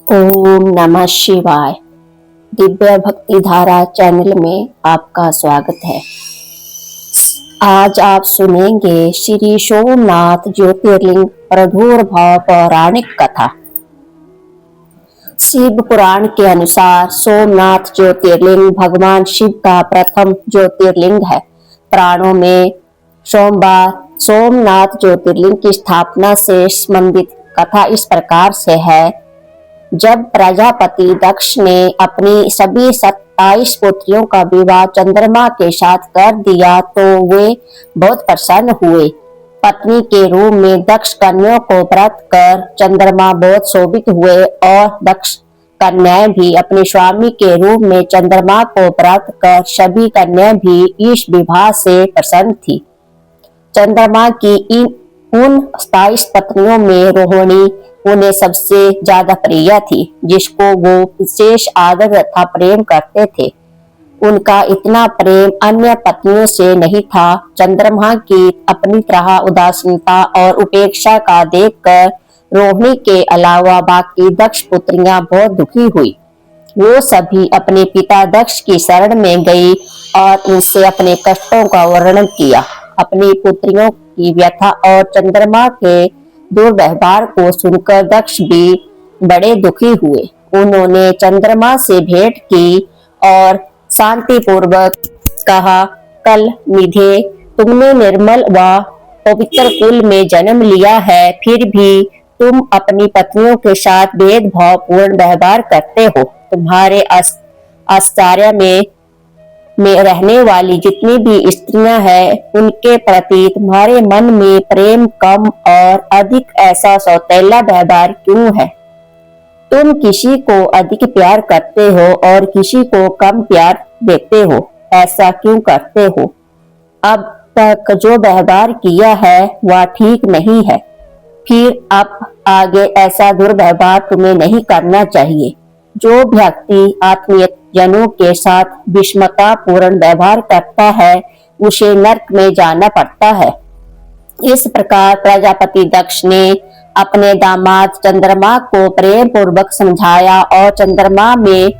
ओम नमः शिवाय। दिव्य भक्ति धारा चैनल में आपका स्वागत है। आज आप सुनेंगे श्री सोमनाथ ज्योतिर्लिंग प्रादुर्भाव पौराणिक कथा। शिव पुराण के अनुसार सोमनाथ ज्योतिर्लिंग भगवान शिव का प्रथम ज्योतिर्लिंग है। पुराणों में सोमवार सोमनाथ ज्योतिर्लिंग की स्थापना से संबंधित कथा इस प्रकार से है। जब प्रजापति दक्ष ने अपनी सभी 27 पुत्रियों का विवाह चंद्रमा के साथ कर दिया तो वे बहुत प्रसन्न हुए। पत्नी के रूप में दक्ष कन्याओं को व्रत कर चंद्रमा बहुत शोभित हुए और दक्ष कन्याएं भी अपने स्वामी के रूप में चंद्रमा को व्रत कर सभी कन्याएं भी इस विवाह से प्रसन्न थी। चंद्रमा की उन 27 पत्नियों में रोहिणी उन्हें सबसे ज्यादा प्रिय थी, जिसको वो विशेष आदर तथा प्रेम करते थे। उनका इतना प्रेम अन्य पत्नियों से नहीं था। चंद्रमा की अपनी तरह उदासीनता और उपेक्षा का देखकर रोहिणी के अलावा बाकी दक्ष पुत्रियां बहुत दुखी हुई। वो सभी अपने पिता दक्ष की शरण में गई और उनसे अपने कष्टों का वर्णन किया। अपनी पुत्रियों की व्यथा और चंद्रमा के दुर्व्यवहार को सुनकर दक्ष भी बड़े दुखी हुए। उन्होंने चंद्रमा से भेंट की और शांति पूर्वक कहा, कल निधे तुमने निर्मल व पवित्र कुल में जन्म लिया है, फिर भी तुम अपनी पत्नियों के साथ भेदभाव पूर्ण व्यवहार करते हो। तुम्हारे आश्चर्य में रहने वाली जितनी भी स्त्रियां हैं, उनके प्रति तुम्हारे मन में प्रेम कम और अधिक ऐसा सौतेला व्यवहार क्यों है? तुम किसी को अधिक प्यार करते हो और किसी को कम प्यार देते हो, ऐसा क्यों करते हो? अब तक जो व्यवहार किया है वह ठीक नहीं है, फिर अब आगे ऐसा दुर्व्यवहार तुम्हें नहीं करना चाहिए। जो व्यक्ति आत्मीय जनों के साथ विषमता पूर्ण व्यवहार करता है, उसे नरक में जाना पड़ता है। इस प्रकार प्रजापति दक्ष ने अपने दामाद चंद्रमा को प्रेम पूर्वक समझाया और चंद्रमा में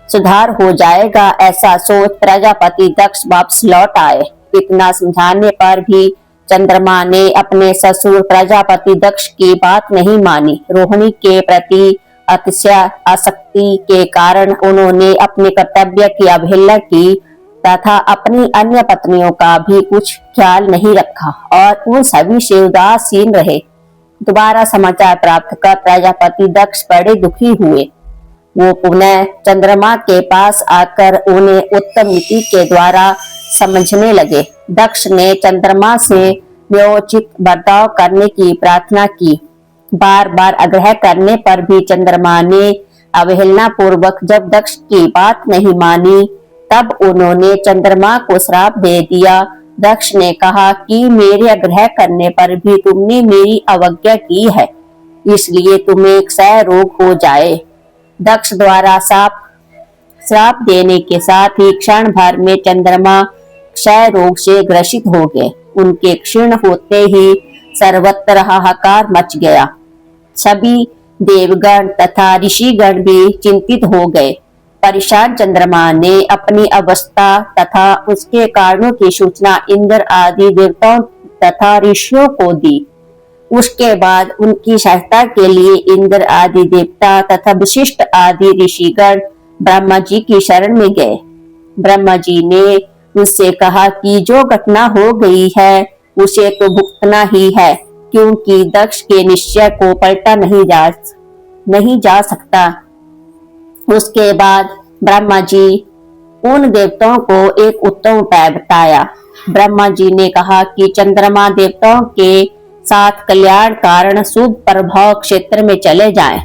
सुधार हो जाएगा ऐसा सोच प्रजापति दक्ष वापस लौट आए। इतना समझाने पर भी चंद्रमा ने अपने ससुर प्रजापति दक्ष की बात नहीं मानी। रोहिणी के प्रति अतिशय आसक्ति के कारण उन्होंने अपने कर्तव्य की अवहेलना की तथा अपनी अन्य पत्नियों का भी कुछ ख्याल नहीं रखा और उन सभी से उदासीन रहे। दोबारा समाचार प्राप्त कर प्रजापति दक्ष बड़े दुखी हुए। वो पुनः चंद्रमा के पास आकर उन्हें उत्तम नीति के द्वारा समझने लगे। दक्ष ने चंद्रमा से न्योचित बर्ताव करने की प्रार्थना की। बार बार आग्रह करने पर भी चंद्रमा ने अवहेलना पूर्वक जब दक्ष की बात नहीं मानी, तब उन्होंने चंद्रमा को श्राप दे दिया। दक्ष ने कहा कि मेरे आग्रह करने पर भी तुमने मेरी अवज्ञा की है, इसलिए तुम्हें क्षय रोग हो जाए। दक्ष द्वारा श्राप देने के साथ ही क्षण भर में चंद्रमा क्षय रोग से ग्रसित हो गए। उनके क्षीण होते ही सर्वत्र हाहाकार मच गया। सभी देवगण तथा ऋषिगण भी चिंतित हो गए। परेशान चंद्रमा ने अपनी अवस्था तथा उसके कारणों की सूचना इंद्र आदि देवताओं तथा ऋषियों को दी। उसके बाद उनकी सहायता के लिए इंद्र आदि देवता तथा विशिष्ट आदि ऋषिगण ब्रह्मा जी की शरण में गए। ब्रह्मा जी ने उससे कहा कि जो घटना हो गई है उसे तो भुगतना ही है, क्योंकि दक्ष के निश्चय को पलटा नहीं जा सकता। उसके बाद ब्रह्मा जी उन देवताओं को एक उत्तम उपाय बताया। ब्रह्मा जी ने कहा कि चंद्रमा देवताओं के साथ कल्याण कारण शुभ प्रभाव क्षेत्र में चले जाएं।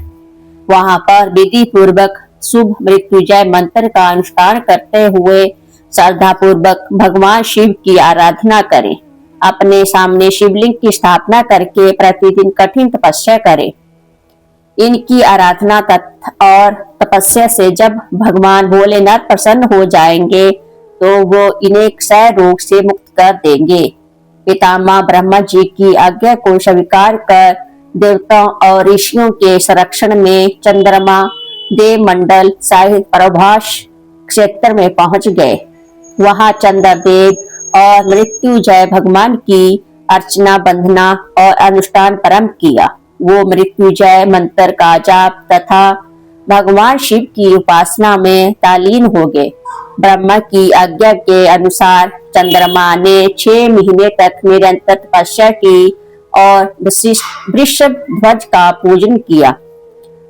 वहां पर विधि पूर्वक शुभ मृत्युंजय मंत्र का अनुष्ठान करते हुए श्रद्धा पूर्वक भगवान शिव की आराधना करें। अपने सामने शिवलिंग की स्थापना करके प्रतिदिन कठिन तपस्या करें। इनकी आराधना और तपस्या से जब भगवान भोलेनाथ प्रसन्न हो जाएंगे तो वो इन्हें क्षय रोग से मुक्त कर देंगे। पितामह ब्रह्मा जी की आज्ञा को स्वीकार कर देवताओं और ऋषियों के संरक्षण में चंद्रमा देवमंडल शाहिद प्रभास क्षेत्र में पहुंच गए। वहां चंद्रदेव और मृत्युंजय भगवान की अर्चना, वंदना और अनुष्ठान प्रारंभ किया। वो मृत्युंजय मंत्र का जाप तथा भगवान शिव की उपासना में तालीन हो गए। ब्रह्मा की आज्ञा के अनुसार चंद्रमा ने 6 महीने तक निरंतर तपस्या की और वृषभ ध्वज का पूजन किया।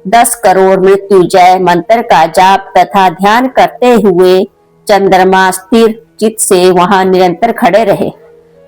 10 करोड़ मृत्युंजय मंत्र का जाप तथा ध्यान करते हुए चंद्रमा स्थिर चित्त से वहां निरंतर खड़े रहे।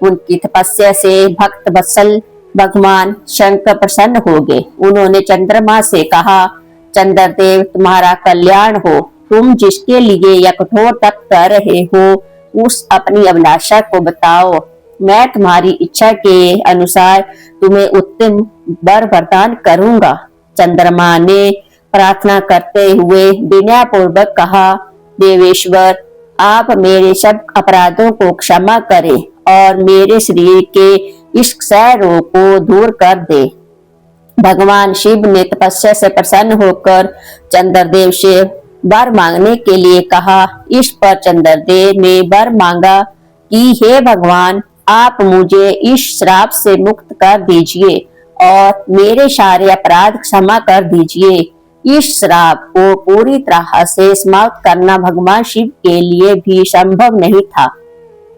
उनकी तपस्या से भक्त वत्सल भगवान शंकर प्रसन्न हो गए। उन्होंने चंद्रमा से कहा, चंद्रदेव तुम्हारा कल्याण हो। तुम जिसके लिए यह कठोर तप कर रहे हो उस अपनी अभिलाषा को बताओ। मैं तुम्हारी इच्छा के अनुसार तुम्हें उत्तम वर वरदान करूंगा। चंद्रमा ने प्रार्थना करते हुए विनय पूर्वक कहा, देवेश्वर आप मेरे सब अपराधों को क्षमा करें और मेरे शरीर के इस क्षय रोग को दूर कर दे। भगवान शिव ने तपस्या से प्रसन्न होकर चंद्रदेव से वर मांगने के लिए कहा। इस पर चंद्रदेव ने वर मांगा कि हे भगवान, आप मुझे इस श्राप से मुक्त कर दीजिए और मेरे सारे अपराध क्षमा कर दीजिए। इस श्राप को पूरी तरह से समाप्त करना भगवान शिव के लिए भी संभव नहीं था।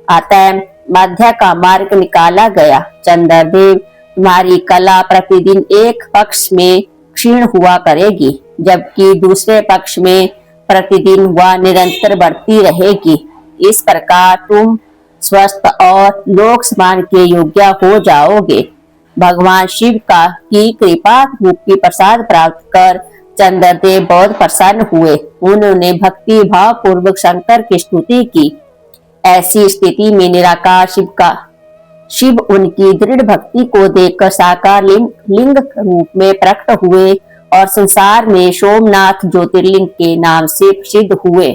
अतः मध्य का मार्ग निकाला गया। चंद्रदेव, तुम्हारी कला प्रतिदिन एक पक्ष में क्षीण हुआ करेगी, जबकि दूसरे पक्ष में प्रतिदिन वह निरंतर बढ़ती रहेगी। इस प्रकार तुम स्वस्थ और लोक सम्मान के योग्य हो जाओगे। भगवान शिव का की कृपा रूपी प्रसाद प्राप्त कर चंद्रदेव बहुत प्रसन्न हुए। उन्होंने भक्ति भाव पूर्वक शंकर की स्तुति की। ऐसी स्थिति में निराकार शिव उनकी दृढ़ भक्ति को देखकर साकार लिंग रूप में प्रकट हुए और संसार में सोमनाथ ज्योतिर्लिंग के नाम से प्रसिद्ध हुए।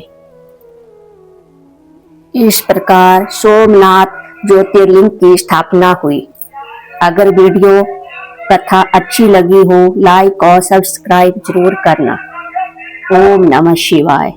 इस प्रकार सोमनाथ ज्योतिर्लिंग की स्थापना हुई। अगर वीडियो कथा अच्छी लगी हो लाइक और सब्सक्राइब जरूर करना। ओम नमः शिवाय।